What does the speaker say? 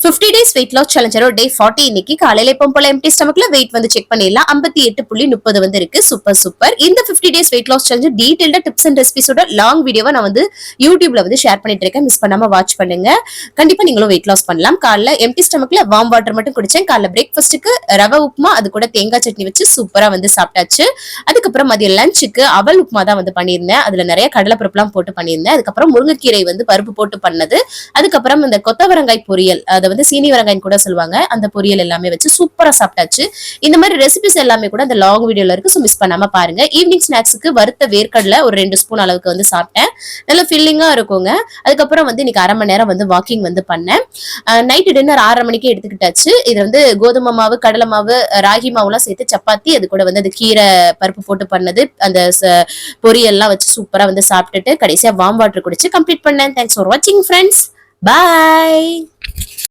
50 days weight loss challenge day 40 இன்னைக்கு காலையில எப்பவும் போல எம்டி ஸ்டமக்ல வெயிட் வந்து செக் பண்ணிடலாம். 58.30 வந்து இருக்கு. Super super. இந்த 50 days weight loss challenge டீடைல்டா டிப்ஸ் அண்ட் ரெசிபிஸோட லாங் வீடியோவை நான் வந்து யூடியூப்ல வந்து ஷேர் பண்ணிட்டு இருக்கேன். மிஸ் பண்ணாம வாட்ச் பண்ணுங்க. கண்டிப்பா நீங்களும் வெயிட் லாஸ் பண்ணலாம். காலைல எம்டி ஸ்டமக்ல வார்ம் வாட்டர் மட்டும் குடிச்சேன். காலைல பிரேக்ஃபாஸ்ட்டுக்கு ரவை உப்புமா அது கூட தேங்காய் சட்னி வச்சு சூப்பரா வந்து சாப்பிட்டாச்சு. அதுக்கப்புறம் மதியம் லஞ்சுக்கு அவல் உப்புமா தான் வந்து பண்ணியிருந்தேன். அதுல நிறைய கடலைப்பருப்புலாம் போட்டு பண்ணியிருந்தேன். அதுக்கப்புறம் முருங்கைக்கீரை வந்து பருப்பு போட்டு பண்ணது. அதுக்கப்புறம் இந்த கொத்தவரங்காய் பொரியல் அதை வந்து சீனி வரங்காய் கூட சொல்லுவாங்க. அந்த பொரியல் எல்லாமே வச்சு சூப்பரா சாப்பிட்டாச்சு. இந்த மாதிரி ரெசிபிஸ் எல்லாமே கூட அந்த லாங் வீடியோல இருக்கு. ஸோ மிஸ் பண்ணாம பாருங்க. ஈவினிங் ஸ்நாக்ஸுக்கு வறுத்த வேர்க்கடலை ஒரு 2 ஸ்பூன் அளவுக்கு வந்து சாப்பிட்டேன். நல்ல ஃபில்லிங்கா இருக்குங்க. அதுக்கப்புறம் வந்து இன்னைக்கு அரை மணி நேரம் வந்து வாக்கிங் வந்து பண்ணேன். நைட்டு டின்னர் 6:30 மணிக்கே எடுத்துக்கிட்டாச்சு. இது வந்து கோதுமை மாவு, கடலை மாவு, ராகி மாவுலாம் சேர்த்து சப்பாத்தி, அது கூட வந்து அந்த கீரை பருப்பு போட்டு பண்ணது, அந்த பொரியல்லாம் வச்சு சூப்பரா வந்து சாப்பிட்டுட்டு கடைசியா வார்ம் வாட்டர் குடிச்சு கம்ப்ளீட் பண்ணேன். தேங்க்ஸ் ஃபார் வாட்சிங் ஃப்ரெண்ட்ஸ். பாய்.